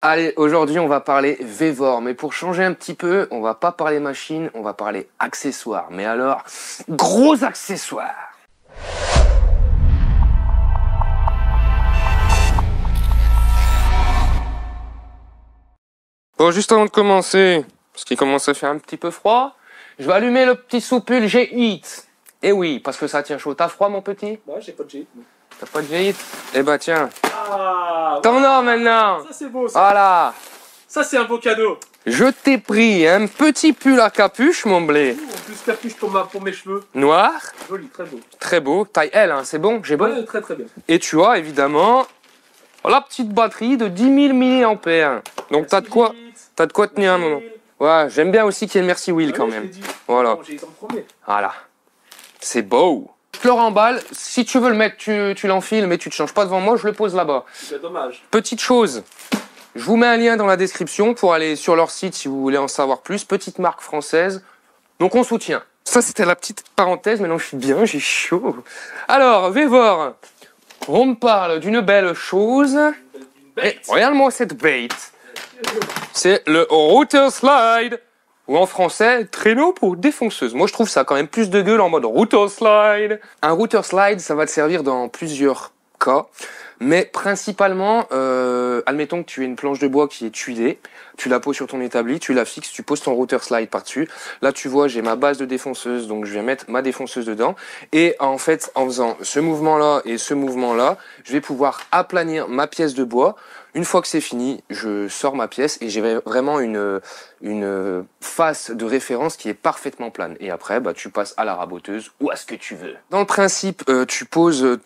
Allez, aujourd'hui on va parler Vévor, mais pour changer un petit peu, on va pas parler machine, on va parler accessoires. Mais alors, gros accessoires. Bon, juste avant de commencer, parce qu'il commence à faire un petit peu froid, je vais allumer le petit soupule G-Heat. Eh oui, parce que ça tient chaud. T'as froid, mon petit? Ouais, j'ai pas de G. T'as pas de G-Heat? Eh ben tiens, Ah, t'en as maintenant. ça c'est beau ça. Voilà. Ça c'est un beau cadeau. Je t'ai pris un petit pull à capuche, mon blé. En plus capuche pour mes cheveux. Noir, Joli, très beau. très beau, taille L, hein, c'est bon, j'ai bon. Ouais, très bien. Et tu as évidemment la petite batterie de 10 000 mAh. Donc t'as de quoi tenir un moment. Ouais, j'aime bien aussi qu'il y ait le Merci Wheel quand même. Voilà. J'ai été en premier. Voilà. C'est beau. Je te le remballe. Si tu veux le mettre, tu l'enfiles, mais tu te changes pas devant moi, je le pose là-bas. C'est dommage. Petite chose. Je vous mets un lien dans la description pour aller sur leur site si vous voulez en savoir plus. Petite marque française. Donc on soutient. Ça c'était la petite parenthèse. Maintenant je suis bien, j'ai chaud. Alors, Vévor, on me parle d'une belle chose. Et regarde-moi cette bête. C'est le router slide. Ou en français, traîneau pour défonceuse. Moi, je trouve ça quand même plus de gueule en mode router slide. Un router slide, ça va te servir dans plusieurs cas. Mais principalement, admettons que tu aies une planche de bois qui est tuilée. Tu la poses sur ton établi, tu la fixes, tu poses ton router slide par-dessus. Là, tu vois, j'ai ma base de défonceuse, donc je vais mettre ma défonceuse dedans. Et en fait, en faisant ce mouvement-là et ce mouvement-là, je vais pouvoir aplanir ma pièce de bois. Une fois que c'est fini, je sors ma pièce et j'ai vraiment une face de référence qui est parfaitement plane. Et après, bah, tu passes à la raboteuse ou à ce que tu veux. Dans le principe, tu poses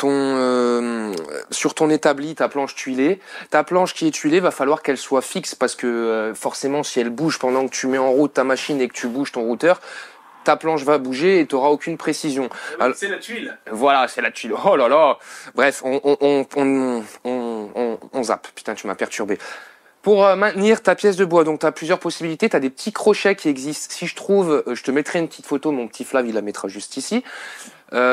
sur ton établi ta planche tuilée. Ta planche qui est tuilée, va falloir qu'elle soit fixe parce que forcément, si elle bouge pendant que tu mets en route ta machine et que tu bouges ton routeur, ta planche va bouger et tu n'auras aucune précision. C'est la tuile. Voilà, c'est la tuile. Oh là là. Bref, on zappe. Putain, tu m'as perturbé. Pour maintenir ta pièce de bois, donc tu as plusieurs possibilités. Tu as des petits crochets qui existent. Si je trouve, je te mettrai une petite photo. Mon petit Flav, il la mettra juste ici.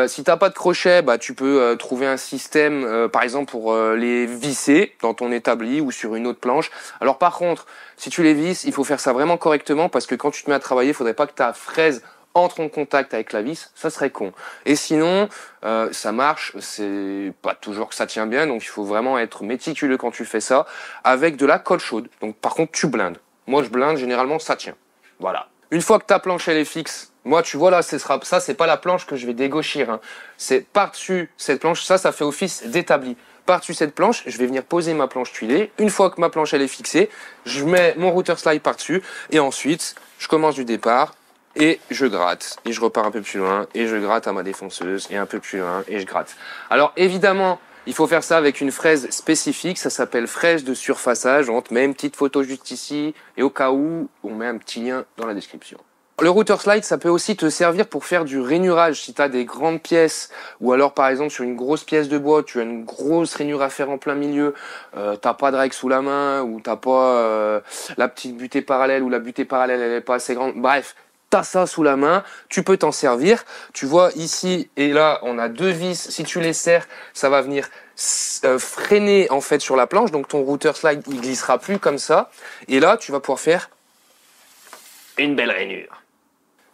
Si t'as pas de crochet, bah tu peux trouver un système, par exemple pour les visser dans ton établi ou sur une autre planche. Alors par contre, si tu les visses, il faut faire ça vraiment correctement parce que quand tu te mets à travailler, il faudrait pas que ta fraise entre en contact avec la vis, ça serait con. Et sinon, ça marche, c'est pas toujours que ça tient bien, donc il faut vraiment être méticuleux quand tu fais ça, avec de la colle chaude. Donc par contre, tu blindes. Moi, je blinde, généralement, ça tient. Voilà. Une fois que ta planche, elle est fixe, moi, tu vois là, ça, c'est pas la planche que je vais dégauchir. Hein. C'est par-dessus cette planche, ça fait office d'établi. Par-dessus cette planche, je vais venir poser ma planche tuilée. Une fois que ma planche, elle est fixée, je mets mon router slide par-dessus, et ensuite, je commence du départ, et je gratte, et je repars un peu plus loin, et je gratte à ma défonceuse, et un peu plus loin, et je gratte. Alors évidemment, il faut faire ça avec une fraise spécifique, ça s'appelle fraise de surfaçage. On te met une petite photo juste ici, et au cas où, on met un petit lien dans la description. Le router slide, ça peut aussi te servir pour faire du rainurage. Si tu as des grandes pièces, ou alors par exemple sur une grosse pièce de bois, tu as une grosse rainure à faire en plein milieu, t'as pas de règle sous la main, ou t'as pas la petite butée parallèle, ou la butée parallèle elle est pas assez grande, bref. T'as ça sous la main, tu peux t'en servir. Tu vois ici et là, on a deux vis. Si tu les serres, ça va venir freiner en fait sur la planche. Donc ton router slide, il glissera plus comme ça. Et là, tu vas pouvoir faire une belle rainure.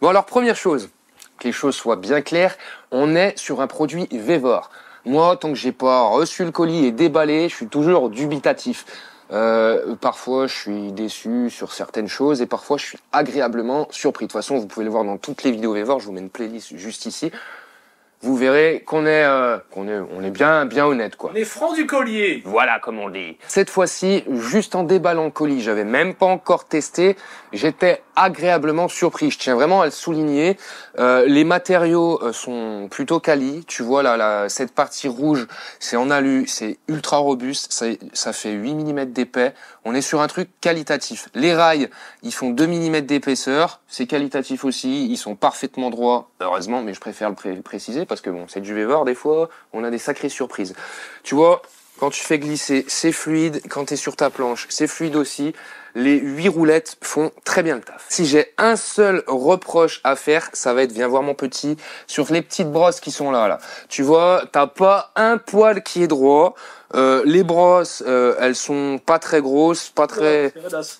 Bon alors première chose, que les choses soient bien claires, on est sur un produit Vévor. Moi, tant que j'ai pas reçu le colis et déballé, je suis toujours dubitatif. Parfois je suis déçu sur certaines choses et parfois je suis agréablement surpris. De toute façon, vous pouvez le voir dans toutes les vidéos Vévor, je vous mets une playlist juste ici. Vous verrez qu'on est bien honnête quoi. On est franc du collier. Voilà comme on dit. Cette fois-ci, juste en déballant le colis, j'avais même pas encore testé, j'étais agréablement surpris. Je tiens vraiment à le souligner. Les matériaux sont plutôt quali. Tu vois là, cette partie rouge, c'est en alu, c'est ultra robuste, ça fait 8 mm d'épais. On est sur un truc qualitatif. Les rails, ils font 2 mm d'épaisseur, c'est qualitatif aussi, ils sont parfaitement droits, heureusement, mais je préfère le préciser parce que bon, c'est du Vévor, des fois, on a des sacrées surprises. Tu vois, quand tu fais glisser, c'est fluide. Quand tu es sur ta planche, c'est fluide aussi. les 8 roulettes font très bien le taf. Si j'ai un seul reproche à faire, ça va être, viens voir mon petit, sur les petites brosses qui sont là. Tu vois, t'as pas un poil qui est droit. Les brosses, elles sont pas très grosses, pas très...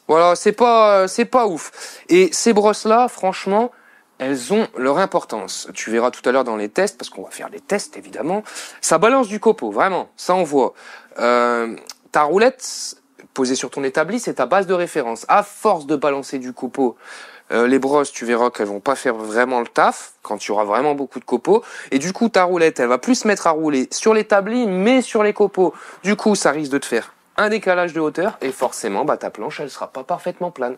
Voilà, c'est pas ouf. Et ces brosses-là, franchement, elles ont leur importance. Tu verras tout à l'heure dans les tests, parce qu'on va faire des tests, évidemment. Ça balance du copeau, vraiment. Ça, on voit. Ta roulette posée sur ton établi, c'est ta base de référence. À force de balancer du copeau, les brosses, tu verras qu'elles vont pas faire vraiment le taf quand tu auras vraiment beaucoup de copeaux. Et du coup, ta roulette, elle va plus se mettre à rouler sur l'établi, mais sur les copeaux. Du coup, ça risque de te faire un décalage de hauteur et forcément, ta planche, elle sera pas parfaitement plane.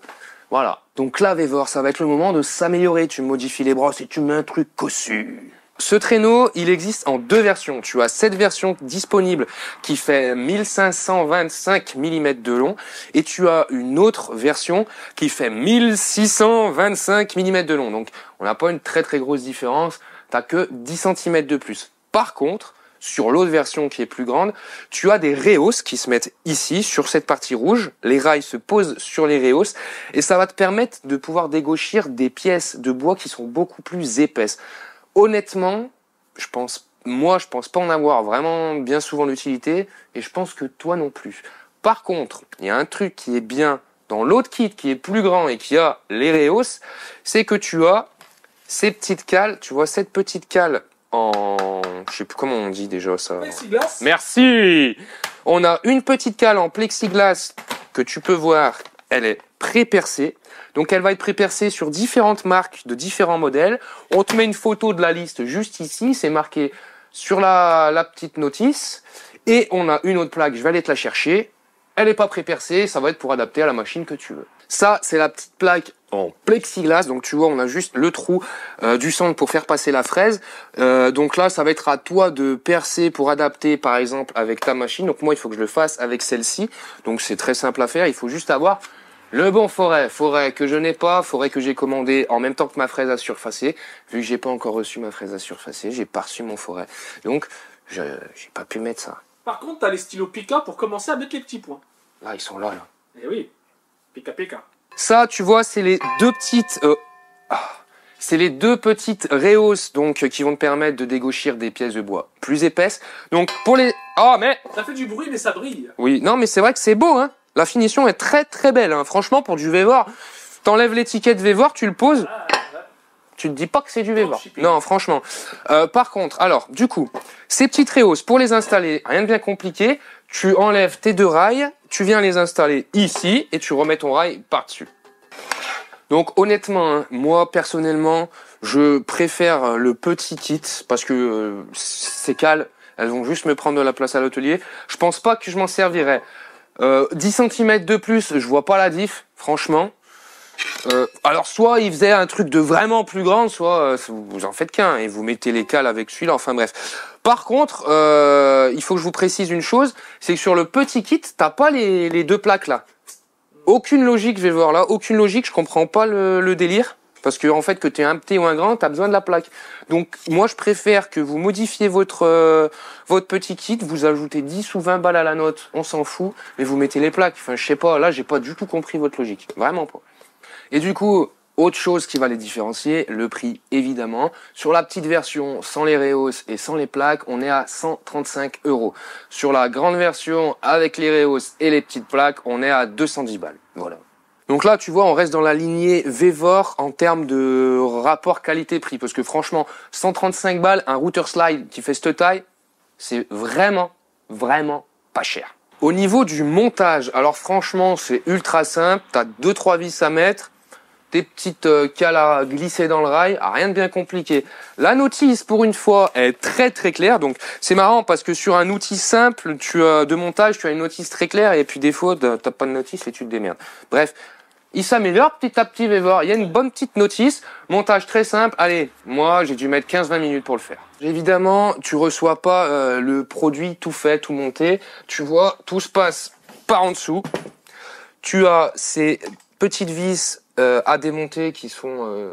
Voilà. Donc là, Vévor, ça va être le moment de s'améliorer. Tu modifies les brosses et tu mets un truc cossu. Ce traîneau, il existe en 2 versions. Tu as cette version disponible qui fait 1525 mm de long et tu as une autre version qui fait 1625 mm de long. Donc, on n'a pas une très très grosse différence. T'as que 10 cm de plus. Par contre, sur l'autre version qui est plus grande, tu as des rehausses qui se mettent ici, sur cette partie rouge. Les rails se posent sur les rehausses et ça va te permettre de pouvoir dégauchir des pièces de bois qui sont beaucoup plus épaisses. Honnêtement, je pense pas en avoir vraiment bien souvent l'utilité et je pense que toi non plus. Par contre, il y a un truc qui est bien dans l'autre kit qui est plus grand et qui a les rehausses, c'est que tu as ces petites cales, tu vois cette petite cale en... je sais plus comment on dit déjà ça. Plexiglas. Merci. On a une petite cale en plexiglas que tu peux voir, elle est pré-percée. Donc elle va être pré-percée sur différentes marques de différents modèles. On te met une photo de la liste juste ici, c'est marqué sur la petite notice. Et on a une autre plaque, je vais aller te la chercher. Elle n'est pas pré-percée, ça va être pour adapter à la machine que tu veux. Ça, c'est la petite plaque en plexiglas. Donc tu vois, on a juste le trou du centre pour faire passer la fraise. Donc là, ça va être à toi de percer pour adapter, par exemple, avec ta machine. Donc moi, il faut que je le fasse avec celle-ci. Donc c'est très simple à faire. Il faut juste avoir le bon forêt que je n'ai pas, forêt que j'ai commandé en même temps que ma fraise à surfacer. Vu que j'ai pas encore reçu ma fraise à surfacer, j'ai pas reçu mon forêt. Donc, j'ai pas pu mettre ça. Par contre, t'as les stylos Pika pour commencer à mettre les petits points. Là, ils sont là. Eh oui, Pika Pika. Ça, tu vois, c'est les deux petites... c'est les deux petites rehausses donc qui vont te permettre de dégauchir des pièces de bois plus épaisses. Donc pour les... Oh mais... Ça fait du bruit mais ça brille. Oui, non mais c'est vrai que c'est beau, hein. La finition est très très belle, hein. Franchement, pour du Vévor, t'enlèves l'étiquette Vévor, tu le poses, tu te dis pas que c'est du Vévor. Non, franchement. Par contre, alors, du coup, ces petites rehausses, pour les installer, rien de bien compliqué, tu enlèves tes 2 rails, tu viens les installer ici, et tu remets ton rail par-dessus. Donc honnêtement, hein, moi personnellement, je préfère le petit kit, parce que ces cales, elles vont juste me prendre de la place à l'atelier. Je pense pas que je m'en servirais. 10 cm de plus, je vois pas la diff, franchement. Alors soit il faisait un truc de vraiment plus grand, soit vous en faites qu'un et vous mettez les cales avec celui-là, enfin bref. Par contre, il faut que je vous précise une chose, c'est que sur le petit kit, t'as pas les 2 plaques là. Aucune logique, je vais voir là, aucune logique, je comprends pas le délire. Parce que en fait, que tu es un petit ou un grand, tu as besoin de la plaque. Donc moi, je préfère que vous modifiez votre petit kit, vous ajoutez 10 ou 20 balles à la note, on s'en fout, mais vous mettez les plaques. Enfin, je sais pas, là, j'ai pas du tout compris votre logique. Vraiment pas. Et du coup, autre chose qui va les différencier, le prix, évidemment. Sur la petite version, sans les rehausses et sans les plaques, on est à 135 €. Sur la grande version, avec les rehausses et les petites plaques, on est à 210 balles. Voilà. Donc là, tu vois, on reste dans la lignée Vévor en termes de rapport qualité-prix. Parce que franchement, 135 balles, un router slide qui fait cette taille, c'est vraiment, vraiment pas cher. Au niveau du montage, alors franchement, c'est ultra simple. Tu as 2-3 vis à mettre, des petites cales à glisser dans le rail, rien de bien compliqué. La notice, pour une fois, est très très claire. Donc c'est marrant parce que sur un outil simple de montage, tu as une notice très claire et puis des fois, tu n'as pas de notice et tu te démerdes. Bref. Il s'améliore petit à petit, Vévor. Il y a une bonne petite notice. Montage très simple. Allez, moi, j'ai dû mettre 15-20 minutes pour le faire. Évidemment, tu reçois pas le produit tout fait, tout monté. Tu vois, tout se passe par en dessous. Tu as ces petites vis à démonter qui sont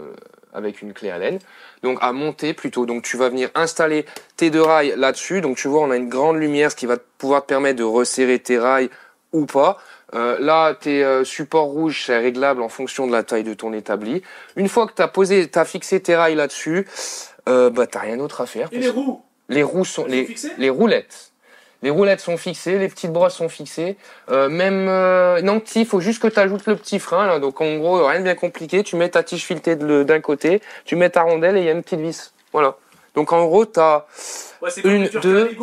avec une clé Allen. Donc à monter plutôt. Donc tu vas venir installer tes 2 rails là-dessus. Donc tu vois, on a une grande lumière, ce qui va pouvoir te permettre de resserrer tes rails ou pas. Là, tes supports rouges, c'est réglable en fonction de la taille de ton établi. Une fois que t'as fixé tes rails là-dessus, bah t'as rien d'autre à faire. Et les roues? Les roues sont les roulettes. Les roulettes sont fixées, les petites brosses sont fixées. Non, il faut juste que tu ajoutes le petit frein. Là. Donc en gros, rien de bien compliqué. Tu mets ta tige filetée d'un côté, tu mets ta rondelle et il y a une petite vis. Voilà. Donc en gros, tu as une, deux,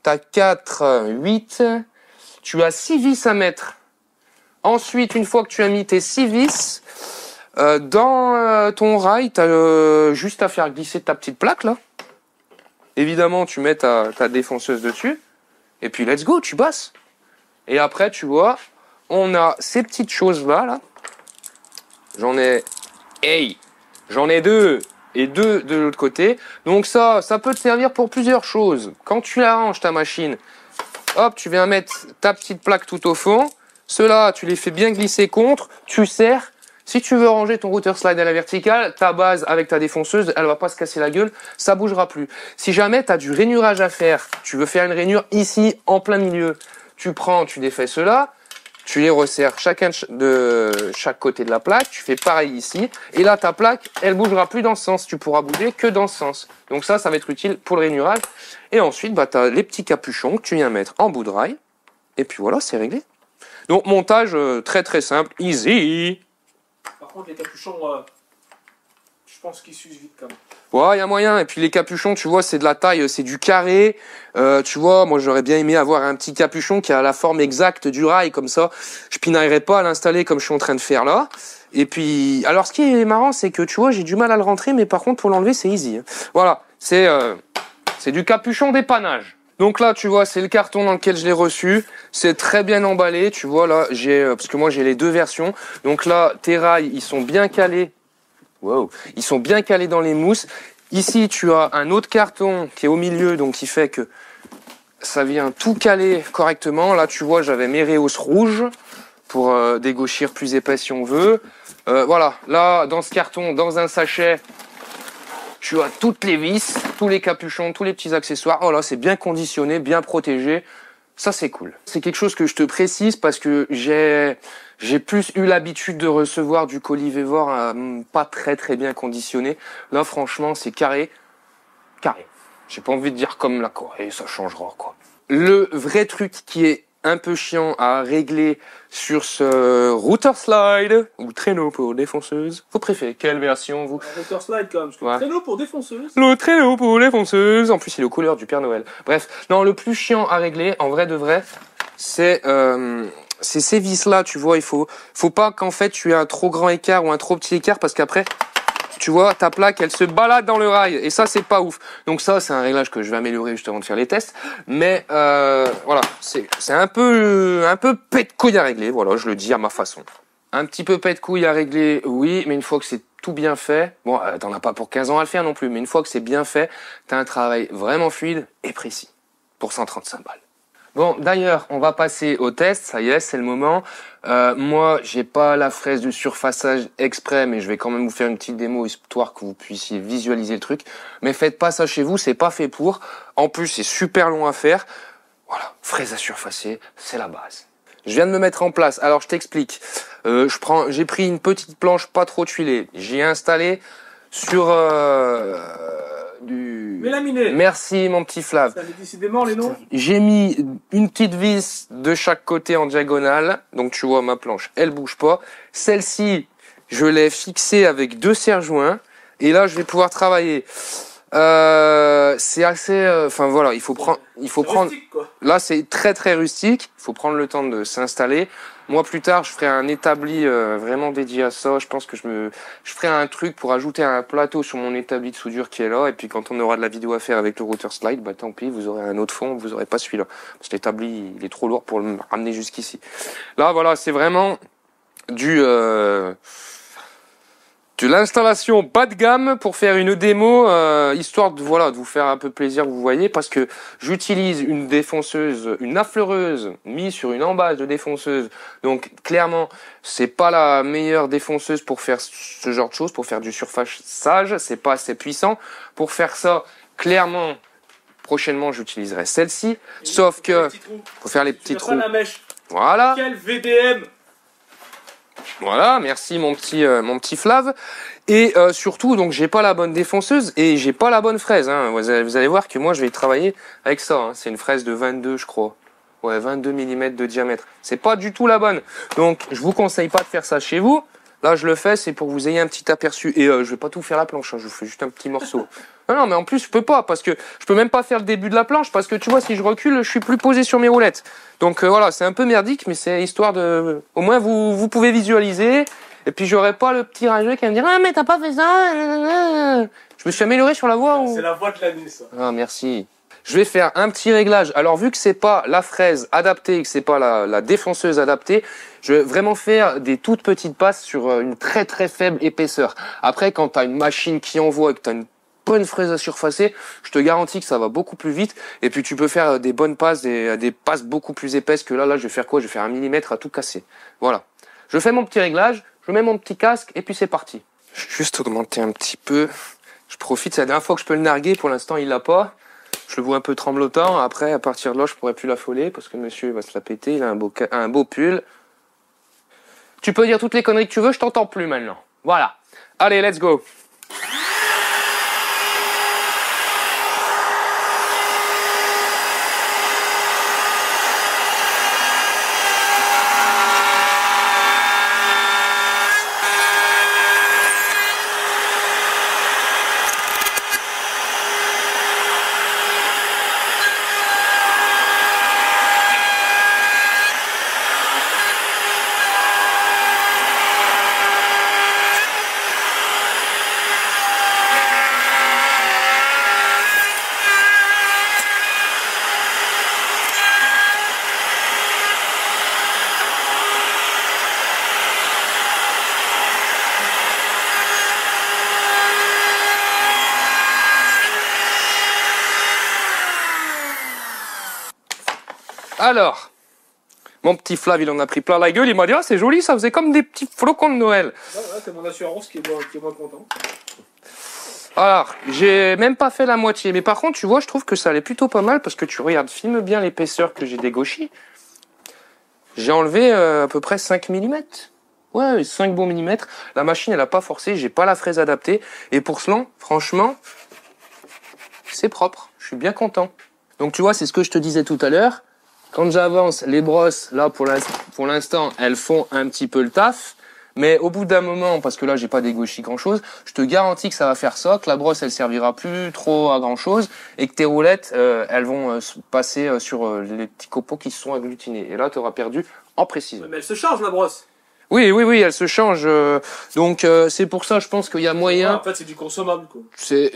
tu as 4, 8. Tu as 6 vis à mettre. Ensuite, une fois que tu as mis tes 6 vis, dans ton rail, tu as juste à faire glisser ta petite plaque là. Évidemment, tu mets ta défonceuse dessus. Et puis, let's go, tu basses. Et après, tu vois, on a ces petites choses-là, là. J'en ai 2 et 2 de l'autre côté. Donc ça peut te servir pour plusieurs choses. Quand tu arranges ta machine, hop, tu viens mettre ta petite plaque tout au fond. Ceux-là, tu les fais bien glisser contre, tu serres. Si tu veux ranger ton router slide à la verticale, ta base avec ta défonceuse, elle va pas se casser la gueule, ça bougera plus. Si jamais tu as du rainurage à faire, tu veux faire une rainure ici, en plein milieu, tu défais ceux-là, tu les resserres chacun de chaque côté de la plaque, tu fais pareil ici, et là ta plaque, elle bougera plus dans ce sens, tu pourras bouger que dans ce sens. Donc ça va être utile pour le rainurage. Et ensuite, bah, tu as les petits capuchons que tu viens mettre en bout de rail, et puis voilà, c'est réglé. Donc montage très très simple, easy. Par contre, les capuchons, je pense qu'ils s'usent vite quand même. Ouais, il y a moyen. Et puis les capuchons, tu vois, c'est de la taille, c'est du carré. Tu vois, moi j'aurais bien aimé avoir un petit capuchon qui a la forme exacte du rail, comme ça. Je pinaillerais pas à l'installer comme je suis en train de faire là. Et puis, alors ce qui est marrant, c'est que tu vois, j'ai du mal à le rentrer, mais par contre pour l'enlever, c'est easy. Voilà, c'est du capuchon dépannage. Donc là, tu vois, c'est le carton dans lequel je l'ai reçu. C'est très bien emballé. Tu vois, là, parce que moi, j'ai les deux versions. Donc là, tes rails, ils sont bien calés. Wow. Ils sont bien calés dans les mousses. Ici, tu as un autre carton qui est au milieu, donc qui fait que ça vient tout caler correctement. Là, tu vois, j'avais mes réhausses rouges pour dégauchir plus épais si on veut. Voilà. Là, dans ce carton, dans un sachet, tu as toutes les vis, tous les capuchons, tous les petits accessoires. Oh là, c'est bien conditionné, bien protégé. Ça, c'est cool. C'est quelque chose que je te précise parce que j'ai plus eu l'habitude de recevoir du colis Vévor pas très très bien conditionné. Là, franchement, c'est carré. Carré. J'ai pas envie de dire comme la Corée, ça changera, quoi. Le vrai truc qui est un peu chiant à régler sur ce router slide ou traîneau pour défonceuse. Vous préférez quelle version, vous? Router slide quand même, parce que ouais. Traîneau pour défonceuse. Le traîneau pour défonceuse. En plus, il est aux couleurs du Père Noël. Bref, non, le plus chiant à régler, en vrai de vrai, c'est ces vis-là, tu vois. Il faut pas qu'en fait tu aies un trop grand écart ou un trop petit écart, parce qu'après, tu vois, ta plaque, elle se balade dans le rail. Et ça, c'est pas ouf. Donc ça, c'est un réglage que je vais améliorer juste avant de faire les tests. Mais voilà, c'est un peu pète couille à régler. Voilà, je le dis à ma façon. Un petit peu pète couille à régler, oui. Mais une fois que c'est tout bien fait, bon, t'en as pas pour 15 ans à le faire non plus. Mais une fois que c'est bien fait, t'as un travail vraiment fluide et précis. Pour 135 balles. Bon, d'ailleurs, on va passer au test. Ça y est, c'est le moment. Moi, j'ai pas la fraise de surfaçage exprès, mais je vais quand même vous faire une petite démo histoire que vous puissiez visualiser le truc. Mais faites pas ça chez vous, c'est pas fait pour. En plus, c'est super long à faire. Voilà, fraise à surfacer, c'est la base. Je viens de me mettre en place. Alors, je t'explique. J'ai pris une petite planche pas trop tuilée. J'y ai installé sur du... Mélaminé. Merci mon petit Flav. Ça met décidément les noms. J'ai mis une petite vis de chaque côté en diagonale. Donc tu vois ma planche, elle bouge pas. Celle-ci, je l'ai fixée avec 2 serre-joints. Et là, je vais pouvoir travailler. C'est assez... Enfin voilà, il faut prendre... Rustique, quoi. Là, c'est très très rustique. Il faut prendre le temps de s'installer. Moi, plus tard, je ferai un établi vraiment dédié à ça. Je pense que je ferai un truc pour ajouter un plateau sur mon établi de soudure qui est là. Et puis, quand on aura de la vidéo à faire avec le router slide, bah tant pis, vous aurez un autre fond, vous aurez pas celui-là. Parce que l'établi, il est trop lourd pour le ramener jusqu'ici. Là, voilà, c'est vraiment de l'installation bas de gamme pour faire une démo, histoire de vous faire un peu plaisir, vous voyez, parce que j'utilise une défonceuse, une affleureuse mise sur une embase de défonceuse. Donc clairement, c'est pas la meilleure défonceuse pour faire ce genre de choses, pour faire du surfaçage, c'est pas assez puissant. Pour faire ça, clairement, prochainement, j'utiliserai celle-ci, sauf que faut faire les petits trous. La mèche. Voilà. Quel VDM! Voilà, merci mon petit Flav. Et surtout, donc j'ai pas la bonne défonceuse et j'ai pas la bonne fraise. Hein. Vous allez voir que moi je vais y travailler avec ça. Hein. C'est une fraise de 22, je crois. Ouais, 22 mm de diamètre. C'est pas du tout la bonne. Donc je vous conseille pas de faire ça chez vous. Là je le fais, c'est pour que vous ayez un petit aperçu. Et je vais pas tout faire la planche, hein. Je vous fais juste un petit morceau. Non, mais en plus je peux pas parce que je peux même pas faire le début de la planche parce que tu vois si je recule, je suis plus posé sur mes roulettes. Donc voilà, c'est un peu merdique, mais c'est histoire de... Au moins vous pouvez visualiser. Et puis j'aurai pas le petit rageux qui va me dire ah mais t'as pas fait ça. Je me suis amélioré sur la voix ou... C'est la voix de l'année ça. Ah merci. Je vais faire un petit réglage. Alors vu que c'est pas la fraise adaptée, que c'est pas la défonceuse adaptée, je vais vraiment faire des toutes petites passes sur une très très faible épaisseur. Après quand tu as une machine qui envoie et que tu as une bonne fraise à surfacer, je te garantis que ça va beaucoup plus vite. Et puis tu peux faire des bonnes passes, des passes beaucoup plus épaisses que là je vais faire quoi? Je vais faire 1 millimètre à tout casser. Voilà. Je fais mon petit réglage, je mets mon petit casque et puis c'est parti. Je vais juste augmenter un petit peu. Je profite, c'est la dernière fois que je peux le narguer, pour l'instant il l'a pas. Je le vois un peu tremblotant. Après, à partir de là, je pourrais plus l'affoler parce que monsieur va se la péter. Il a un beau pull. Tu peux dire toutes les conneries que tu veux, je t'entends plus maintenant. Voilà. Allez, let's go. Alors, mon petit Flav, il en a pris plein la gueule. Il m'a dit, ah, c'est joli, ça faisait comme des petits flocons de Noël. Ouais, c'est mon assurance qui est moins content. Alors, j'ai même pas fait la moitié. Mais par contre, tu vois, je trouve que ça allait plutôt pas mal parce que tu regardes, filme bien l'épaisseur que j'ai dégauchée. J'ai enlevé à peu près 5 mm. Ouais, 5 bons millimètres. La machine, elle a pas forcé, j'ai pas la fraise adaptée. Et pour cela, franchement, c'est propre. Je suis bien content. Donc tu vois, c'est ce que je te disais tout à l'heure. Quand j'avance, les brosses, là, pour l'instant, elles font un petit peu le taf. Mais au bout d'un moment, parce que là, j'ai pas dégauché grand-chose, je te garantis que ça va faire ça, que la brosse, elle servira plus trop à grand-chose, et que tes roulettes, elles vont passer sur les petits copeaux qui se sont agglutinés. Et là, tu auras perdu en précision. Mais elle se change, la brosse. Oui, elle se change. Donc c'est pour ça, je pense qu'il y a moyen. En fait, c'est du consommable, quoi.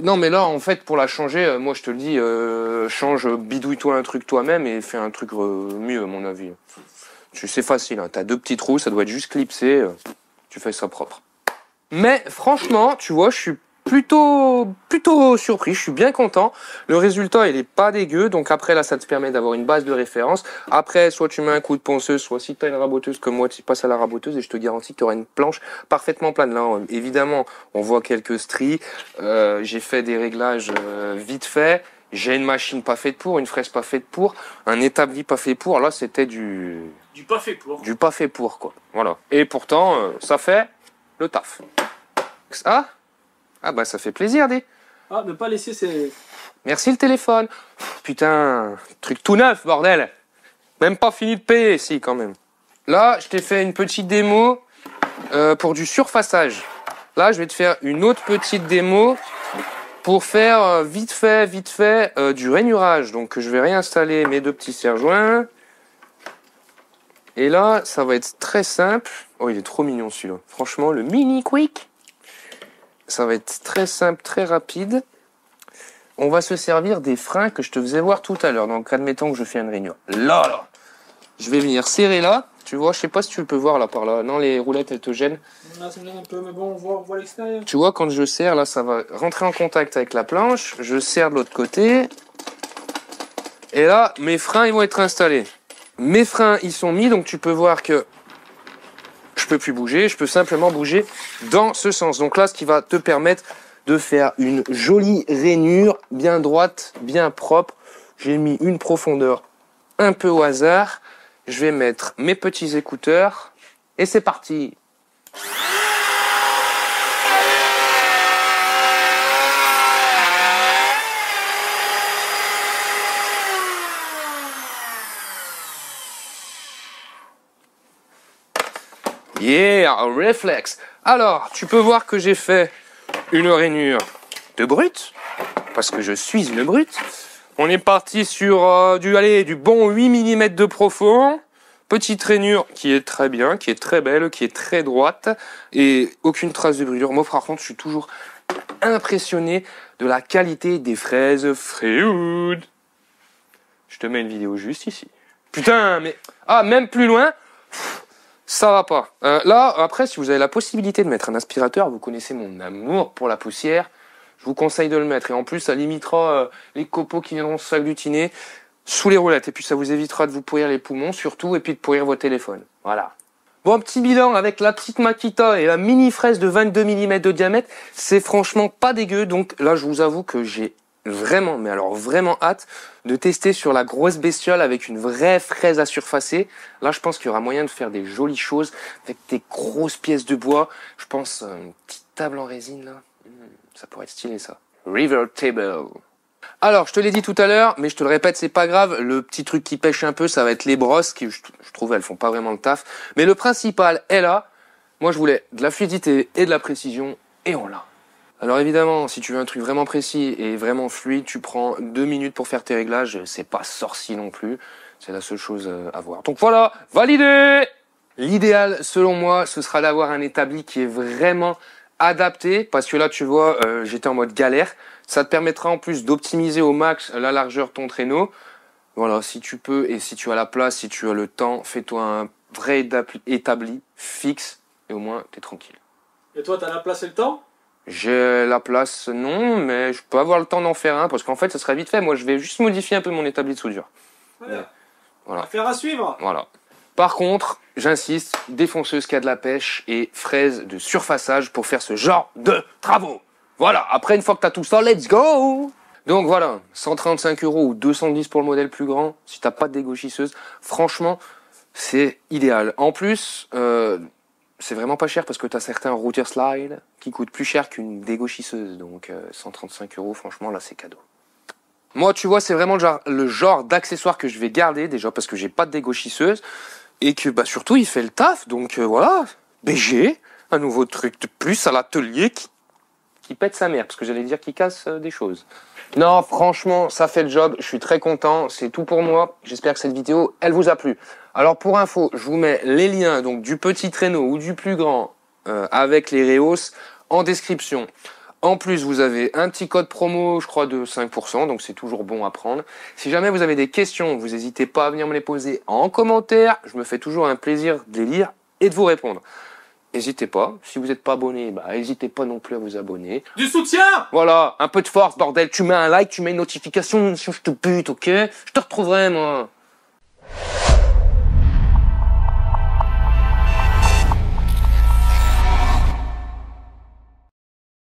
Non, mais là, en fait, pour la changer, moi, je te le dis, change, bidouille-toi un truc toi-même et fais un truc mieux, à mon avis. C'est facile. Hein. T'as 2 petits trous, ça doit être juste clipsé. Tu fais ça propre. Mais franchement, tu vois, je suis plutôt surpris. Je suis bien content. Le résultat, il est pas dégueu. Donc après, là, ça te permet d'avoir une base de référence. Après, soit tu mets un coup de ponceuse, soit si tu as une raboteuse comme moi, tu passes à la raboteuse et je te garantis que tu auras une planche parfaitement plane. Là, évidemment, on voit quelques stries. J'ai fait des réglages vite fait. J'ai une machine pas faite pour, une fraise pas faite pour, un établi pas fait pour. Là, c'était du pas fait pour. Du pas fait pour, quoi. Voilà. Et pourtant, ça fait le taf. Ah bah ça fait plaisir, dis. Ah, ne pas laisser ces... Merci le téléphone. Putain, truc tout neuf, bordel. Même pas fini de payer, si, quand même. Là, je t'ai fait une petite démo pour du surfaçage. Là, je vais te faire une autre petite démo pour faire vite fait du rainurage. Donc, je vais réinstaller mes 2 petits serre-joints. Et là, ça va être très simple. Oh, il est trop mignon, celui-là. Franchement, le mini quick. Ça va être très simple, très rapide. On va se servir des freins que je te faisais voir tout à l'heure. Donc, admettons que je fais une rainure. Là. Je vais venir serrer là. Tu vois, je sais pas si tu peux voir là par là. Non, les roulettes, elles te gênent. Là, ça me gêne un peu, mais bon, on voit l'extérieur. Tu vois, quand je serre, là, ça va rentrer en contact avec la planche. Je serre de l'autre côté. Et là, mes freins, ils vont être installés. Mes freins, ils sont mis, donc tu peux voir que je peux plus bouger, je peux simplement bouger dans ce sens. Donc là, ce qui va te permettre de faire une jolie rainure, bien droite, bien propre. J'ai mis une profondeur un peu au hasard. je vais mettre mes petits écouteurs et c'est parti. Yeah, réflexe. Alors, tu peux voir que j'ai fait une rainure de brute, parce que je suis une brute. On est parti sur du bon 8 mm de profond. Petite rainure qui est très bien, qui est très belle, qui est très droite. Et aucune trace de brûlure. Moi, par contre, je suis toujours impressionné de la qualité des fraises Freewood. Je te mets une vidéo juste ici. Putain, mais... Ah, même plus loin, ça va pas. Là, après, si vous avez la possibilité de mettre un aspirateur, vous connaissez mon amour pour la poussière, je vous conseille de le mettre. Et en plus, ça limitera les copeaux qui viendront s'agglutiner sous les roulettes. Et puis, ça vous évitera de vous pourrir les poumons, surtout, et puis de pourrir vos téléphones. Voilà. Bon, petit bilan avec la petite Makita et la mini fraise de 22 mm de diamètre. C'est franchement pas dégueu. Donc là, je vous avoue que j'ai vraiment, mais alors vraiment hâte de tester sur la grosse bestiole avec une vraie fraise à surfacer. Là, je pense qu'il y aura moyen de faire des jolies choses avec des grosses pièces de bois. Je pense une petite table en résine là. Ça pourrait être stylé ça. River Table. Alors, je te l'ai dit tout à l'heure, mais je te le répète, c'est pas grave. Le petit truc qui pêche un peu, ça va être les brosses qui, je trouve, elles font pas vraiment le taf. Mais le principal est là. Moi, je voulais de la fluidité et de la précision, et on l'a. Alors évidemment, si tu veux un truc vraiment précis et vraiment fluide, tu prends 2 minutes pour faire tes réglages. C'est pas sorcier non plus. C'est la seule chose à voir. Donc voilà, validé. L'idéal, selon moi, ce sera d'avoir un établi qui est vraiment adapté. Parce que là, tu vois, j'étais en mode galère. Ça te permettra en plus d'optimiser au max la largeur de ton traîneau. Voilà, si tu peux et si tu as la place, si tu as le temps, fais-toi un vrai établi fixe et au moins, t'es tranquille. Et toi, t'as la place et le temps? J'ai la place, non, mais je peux avoir le temps d'en faire un parce qu'en fait, ça serait vite fait. Moi, je vais juste modifier un peu mon établi de soudure. Voilà. Affaire à suivre. Voilà. Par contre, j'insiste, défonceuse qui a de la pêche et fraise de surfaçage pour faire ce genre de travaux. Voilà. Après, une fois que tu as tout ça, let's go! Donc voilà, 135 € ou 210 pour le modèle plus grand. Si t'as pas de dégauchisseuse, franchement, c'est idéal. En plus, c'est vraiment pas cher parce que tu as certains router slide qui coûtent plus cher qu'une dégauchisseuse. Donc 135 €, franchement, là, c'est cadeau. Moi, tu vois, c'est vraiment le genre d'accessoire que je vais garder, déjà parce que j'ai pas de dégauchisseuse et que bah, surtout, il fait le taf. Donc voilà, BG, un nouveau truc de plus à l'atelier qui pète sa mère, parce que j'allais dire qu'il casse des choses. Non, franchement, ça fait le job. Je suis très content. C'est tout pour moi. J'espère que cette vidéo, elle vous a plu. Alors, pour info, je vous mets les liens donc du petit traîneau ou du plus grand avec les Reos en description. En plus, vous avez un petit code promo, je crois, de 5%. Donc, c'est toujours bon à prendre. Si jamais vous avez des questions, vous n'hésitez pas à venir me les poser en commentaire. Je me fais toujours un plaisir de les lire et de vous répondre. N'hésitez pas. Si vous n'êtes pas abonné, bah, n'hésitez pas non plus à vous abonner. Du soutien! Voilà, un peu de force, bordel. Tu mets un like, tu mets une notification, je te bute, ok? Je te retrouverai, moi.